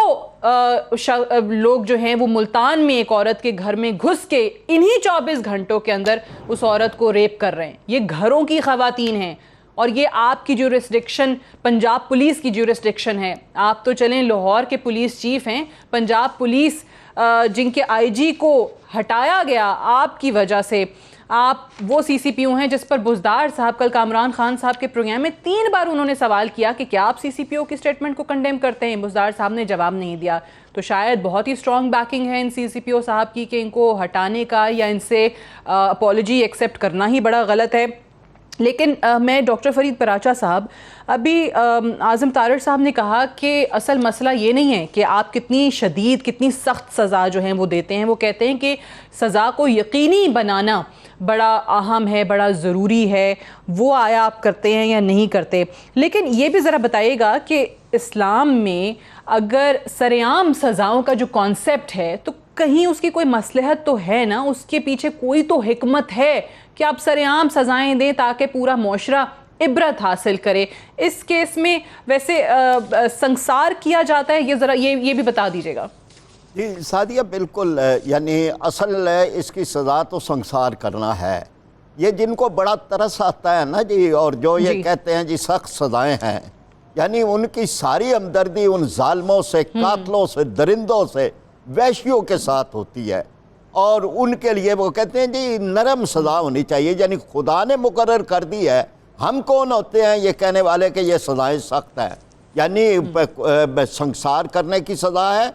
لوگ جو ہیں وہ ملتان میں ایک عورت کے گھر میں گھس کے انہی 24 گھنٹوں کے اندر اس عورت کو ریپ کر رہے ہیں. یہ گھروں کی خواتین ہیں اور یہ آپ کی جورسڈکشن پنجاب پولیس کی جورسڈکشن ہے. آپ تو چلیں لاہور کے پولیس چیف ہیں، پنجاب پولیس جن کے آئی جی کو ہٹایا گیا آپ کی وجہ سے، آپ وہ سی سی پی او ہیں جس پر بزدار صاحب کل کامران خان صاحب کے پروگرام میں 3 بار انہوں نے سوال کیا کہ کیا آپ سی سی پی او کی سٹیٹمنٹ کو کنڈیم کرتے ہیں. بزدار صاحب نے جواب نہیں دیا. تو شاید بہت ہی اسٹرانگ بیکنگ ہے ان سی سی پی او صاحب کی کہ ان کو ہٹانے کا یا ان سے اپالوجی ایکسیپٹ کرنا ہی بڑا غلط ہے. لیکن میں ڈاکٹر فرید پراچا صاحب، ابھی اعظم تارڑ صاحب نے کہا کہ اصل مسئلہ یہ نہیں ہے کہ آپ کتنی شدید کتنی سخت سزا جو ہیں وہ دیتے ہیں، وہ کہتے ہیں کہ سزا کو یقینی بنانا بڑا اہم ہے، بڑا ضروری ہے، وہ آیا آپ کرتے ہیں یا نہیں کرتے. لیکن یہ بھی ذرا بتائیے گا کہ اسلام میں اگر سرعام سزاؤں کا جو کانسیپٹ ہے تو کہیں اس کی کوئی مصلحت تو ہے نا، اس کے پیچھے کوئی تو حکمت ہے کہ آپ سرعام سزائیں دیں تاکہ پورا معاشرہ عبرت حاصل کرے. اس کیس میں ویسے سنسار کیا جاتا ہے، یہ ذرا یہ بھی بتا دیجیے گا. جی سعدیہ، بالکل، یعنی اصل اس کی سزا تو سنسار کرنا ہے. یہ جن کو بڑا ترس آتا ہے نا جی، اور جو یہ کہتے ہیں جی سخت سزائیں ہیں، یعنی ان کی ساری ہمدردی ان ظالموں سے، قاتلوں سے، درندوں سے، وحشیوں کے ساتھ ہوتی ہے، اور ان کے لیے وہ کہتے ہیں جی نرم سزا ہونی چاہیے. یعنی خدا نے مقرر کر دی ہے، ہم کون ہوتے ہیں یہ کہنے والے کہ یہ سزائیں سخت ہیں؟ یعنی سنسار کرنے کی سزا ہے.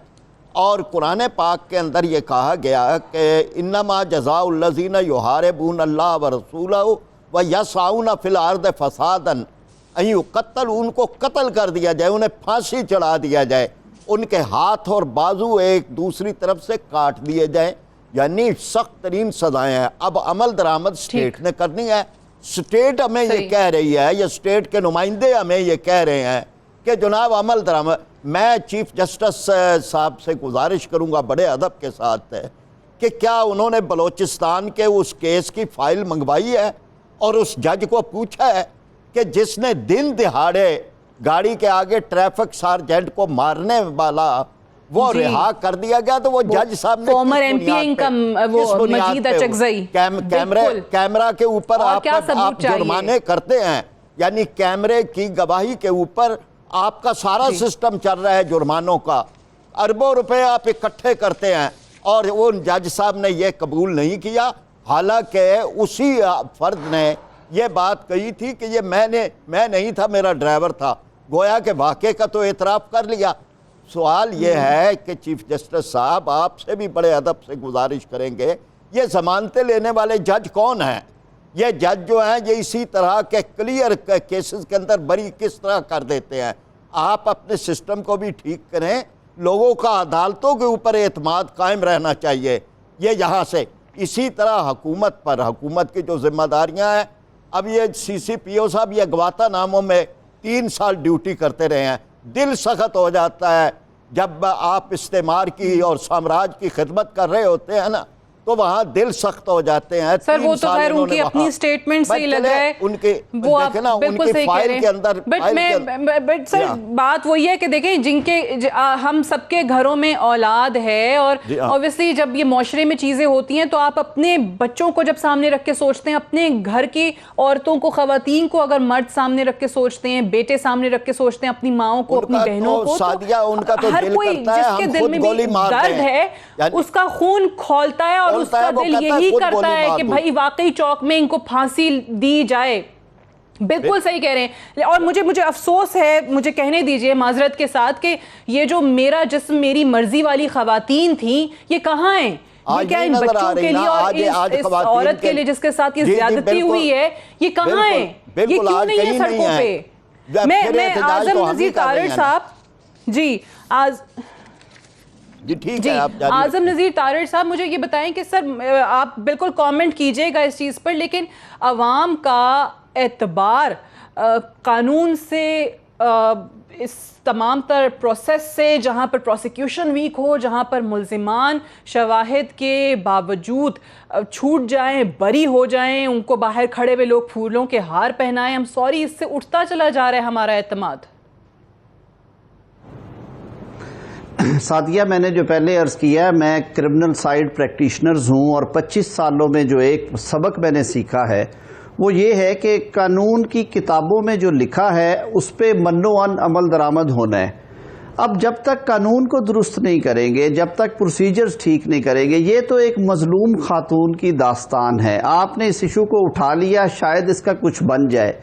اور قرآن پاک کے اندر یہ کہا گیا کہ انما جزاء الذین یحاربون اللہ ورسولہ ویسعون فی الارض فسادا ان یقتلوا، ان کو قتل کر دیا جائے، انہیں پھانسی چڑھا دیا جائے، ان کے ہاتھ اور بازو ایک دوسری طرف سے کاٹ دیے جائیں. یعنی سخت ترین سزائیں ہیں. اب عمل درآمد سٹیٹ نے کرنی ہے. سٹیٹ ہمیں یہ کہہ رہی ہے، یا سٹیٹ کے نمائندے ہمیں یہ کہہ رہے ہیں کہ جناب عمل درآمد. میں چیف جسٹس صاحب سے گزارش کروں گا بڑے ادب کے ساتھ کہ کیا انہوں نے بلوچستان کے اس کیس کی فائل منگوائی ہے اور اس جج کو پوچھا ہے کہ جس نے دن دہاڑے گاڑی کے آگے ٹریفک سارجنٹ کو مارنے والا وہ رہا کر دیا گیا، تو وہ جج صاحب نے فارمر ایم پی ان کا وہ مجید اچکزئی کیمرہ کے اوپر آپ جرمانے کرتے ہیں، یعنی کیمرے کی گواہی کے اوپر آپ کا سارا سسٹم چل رہا ہے جرمانوں کا، اربوں روپے آپ اکٹھے کرتے ہیں، اور وہ جج صاحب نے یہ قبول نہیں کیا. حالانکہ اسی فرد نے یہ بات کہی تھی کہ یہ میں نہیں تھا، میرا ڈرائیور تھا. گویا کہ واقعے کا تو اعتراف کر لیا. سوال یہ ہے کہ چیف جسٹس صاحب آپ سے بھی بڑے ادب سے گزارش کریں گے، یہ ضمانتیں لینے والے جج کون ہیں؟ یہ جج جو ہیں یہ اسی طرح کے کلیئر کیسز کے اندر بری کس طرح کر دیتے ہیں؟ آپ اپنے سسٹم کو بھی ٹھیک کریں. لوگوں کا عدالتوں کے اوپر اعتماد قائم رہنا چاہیے. یہ یہاں سے اسی طرح حکومت کی جو ذمہ داریاں ہیں، اب یہ سی سی پی او صاحب یہ گواتا ناموں میں 3 سال ڈیوٹی کرتے رہے ہیں. دل سخت ہو جاتا ہے جب آپ استعمار کی اور سامراج کی خدمت کر رہے ہوتے ہیں نا، تو وہاں دل سخت ہو جاتے ہیں. سر وہ تو خیر ان کی اپنی سٹیٹمنٹ سے ہی لگ رہا ہے، وہ آپ بالکل صحیح کہہ رہے ہیں. بٹ سر بات وہی ہے کہ دیکھیں جن کے ہم سب کے گھروں میں اولاد ہے، اور اوبیسلی جب یہ معاشرے میں چیزیں ہوتی ہیں تو آپ اپنے بچوں کو جب سامنے رکھ کے سوچتے ہیں، اپنے گھر کی عورتوں کو، خواتین کو اگر مرد سامنے رکھ کے سوچتے ہیں، بیٹے سامنے رکھ کے سوچتے ہیں، اپنی ماؤں کو، اپنی بہنوں کو، ہر کوئی جس کے دل میں بھی درد ہے اس کا خون کھولتا ہے، اور اس کا دل یہی کرتا ہے کہ بھائی واقعی چوک میں ان کو پھانسی دی جائے. بالکل صحیح کہہ رہے ہیں. اور مجھے افسوس ہے، مجھے کہنے دیجئے معذرت کے ساتھ، کہ یہ جو میرا جسم میری مرضی والی خواتین تھیں، یہ کہاں ہیں؟ یہ کیا ان بچوں کے لیے اور اس عورت کے لیے جس کے ساتھ یہ زیادتی ہوئی ہے، یہ کہاں ہیں؟ یہ کیوں نہیں ہے سڑکوں پہ؟ میں اعظم نذیر تارڑ صاحب، جی اعظم نذیر تارڑ صاحب، مجھے یہ بتائیں کہ سر آپ بالکل کامنٹ کیجئے گا اس چیز پر، لیکن عوام کا اعتبار قانون سے، اس تمام تر پروسیس سے، جہاں پر پروسیکیوشن ویک ہو، جہاں پر ملزمان شواہد کے باوجود چھوٹ جائیں، بری ہو جائیں، ان کو باہر کھڑے ہوئے لوگ پھولوں کے ہار پہنائیں، اس سے اٹھتا چلا جا رہا ہے ہمارا اعتماد. سعدیہ، میں نے جو پہلے عرض کیا، میں کرمنل سائیڈ پریکٹیشنرز ہوں، اور 25 سالوں میں جو ایک سبق میں نے سیکھا ہے وہ یہ ہے کہ قانون کی کتابوں میں جو لکھا ہے اس پہ من و عمل درآمد ہونا ہے. اب جب تک قانون کو درست نہیں کریں گے، جب تک پروسیجرز ٹھیک نہیں کریں گے، یہ تو ایک مظلوم خاتون کی داستان ہے. آپ نے اس ایشو کو اٹھا لیا، شاید اس کا کچھ بن جائے.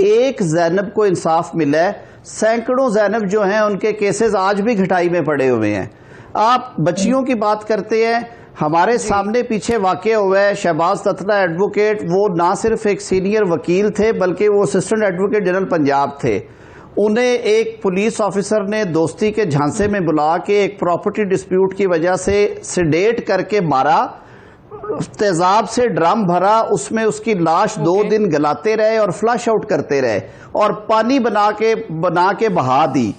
ایک زینب کو انصاف ملا ہے، سینکڑوں زینب جو ہیں ان کے کیسز آج بھی گھٹائی میں پڑے ہوئے ہیں. آپ بچیوں کی بات کرتے ہیں، ہمارے سامنے پیچھے واقع ہوا ہے شہباز تتلہ ایڈوکیٹ، وہ نہ صرف ایک سینئر وکیل تھے بلکہ وہ اسسٹنٹ ایڈوکیٹ جنرل پنجاب تھے. انہیں ایک پولیس آفیسر نے دوستی کے جھانسے میں بلا کے ایک پراپرٹی ڈسپیوٹ کی وجہ سے سیڈیٹ کر کے مارا، تیزاب سے ڈرم بھرا، اس میں اس کی لاش 2 دن گلاتے رہے اور فلش آؤٹ کرتے رہے اور پانی بنا کے بہا دی.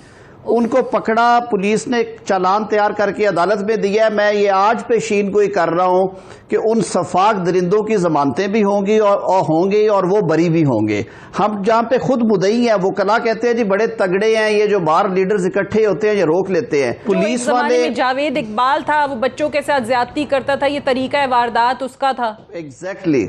ان کو پکڑا، پولیس نے چالان تیار کر کے عدالت میں دیا. میں یہ آج پیشین گوئی کر رہا ہوں کہ ان سفاک درندوں کی ضمانتیں بھی ہوں گی اور وہ بری بھی ہوں گے. ہم جہاں پہ خود مدعی ہیں وہ کلا کہتے ہیں جی بڑے تگڑے ہیں، یہ جو باہر لیڈرز اکٹھے ہوتے ہیں یہ روک لیتے ہیں. پولیس والے جاوید اقبال تھا، وہ بچوں کے ساتھ زیادتی کرتا تھا، یہ طریقہ واردات اس کا تھا. ایگزیکٹلی.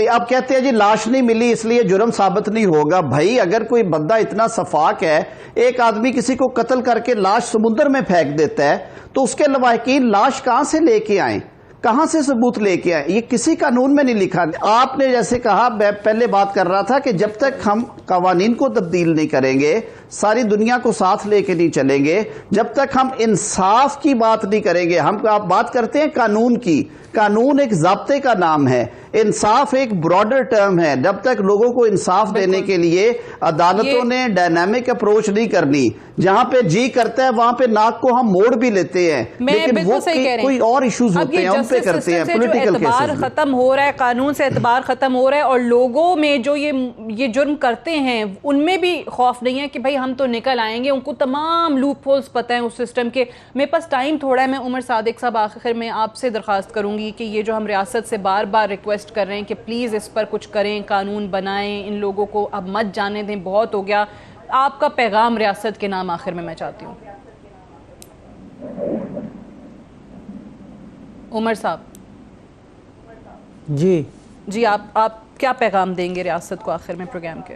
اب کہتے ہیں جی لاش نہیں ملی اس لیے جرم ثابت نہیں ہوگا. بھائی اگر کوئی بندہ اتنا سفاک ہے، ایک آدمی کسی کو قتل کر کے لاش سمندر میں پھینک دیتا ہے تو اس کے لواحقین لاش کہاں سے لے کے آئیں، کہاں سے ثبوت لے کے آئیں؟ یہ کسی قانون میں نہیں لکھا. آپ نے جیسے کہا، میں پہلے بات کر رہا تھا کہ جب تک ہم قوانین کو تبدیل نہیں کریں گے، ساری دنیا کو ساتھ لے کے نہیں چلیں گے، جب تک ہم انصاف کی بات نہیں کریں گے. آپ بات کرتے ہیں قانون کی، قانون ایک ضابطے کا نام ہے، انصاف ایک براڈر ٹرم ہے. جب تک لوگوں کو انصاف دینے کے لیے عدالتوں نے ڈائنامک اپروچ نہیں کرنی، جہاں پہ جی کرتا ہے وہاں پہ ناک کو ہم موڑ بھی لیتے ہیں، لیکن وہ کوئی اور ایشوز ہوتے ہیں ان پہ کرتے ہیں. پولیٹیکل اعتبار ختم ہو رہا ہے، قانون سے اعتبار ختم ہو رہا ہے، اور لوگوں میں جو یہ جرم کرتے ہیں ان میں بھی خوف نہیں ہے کہ بھائی ہم تو نکل آئیں گے. ان کو تمام لوپ ہولز پتہ ہیں اس سسٹم کے. میرے پاس ٹائم تھوڑا ہے. میں عمر صادق صاحب آخر میں آپ سے درخواست کروں گی کہ یہ جو ہم ریاست سے بار بار ریکویسٹ کر رہے ہیں کہ پلیز اس پر کچھ کریں، قانون بنائیں، ان لوگوں کو اب مت جانے دیں، بہت ہو گیا. آپ کا پیغام ریاست کے نام آخر میں چاہتی ہوں. عمر صاحب جی آپ کیا پیغام دیں گے ریاست کو آخر میں پروگرام کے؟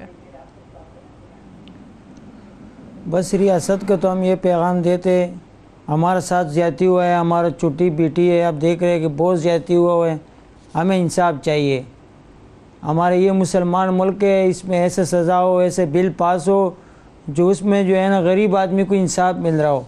بس ریاست کو تو ہم یہ پیغام دیتے، ہمارا ساتھ زیادتی ہوا ہے، ہمارا چھٹی بیٹی ہے، اب دیکھ رہے ہیں کہ بہت زیادتی ہوا ہے. ہمیں انصاف چاہیے. ہمارے یہ مسلمان ملک ہے، اس میں ایسے سزا ہو، ایسے بل پاس ہو جو اس میں جو ہے نا غریب آدمی کو انصاف مل رہا ہو.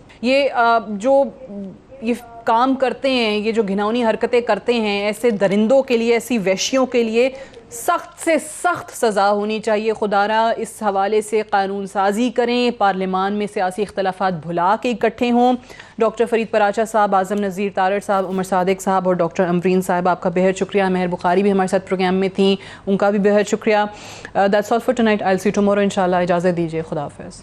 یہ کام کرتے ہیں، یہ جو گھناؤنی حرکتیں کرتے ہیں، ایسے درندوں کے لیے، ایسی وحشیوں کے لیے سخت سے سخت سزا ہونی چاہیے. خدا را اس حوالے سے قانون سازی کریں، پارلیمان میں سیاسی اختلافات بھلا کے اکٹھے ہوں. ڈاکٹر فرید پراچا صاحب، اعظم نذیر تارڑ صاحب، عمر صادق صاحب اور ڈاکٹر امبرین صاحب، آپ کا بہت شکریہ. مہر بخاری بھی ہمارے ساتھ پروگرام میں تھیں، ان کا بھی بہت شکریہ. That's all for tonight. I will see you tomorrow انشاءاللہ. اجازت دیجیے. خدا حافظ.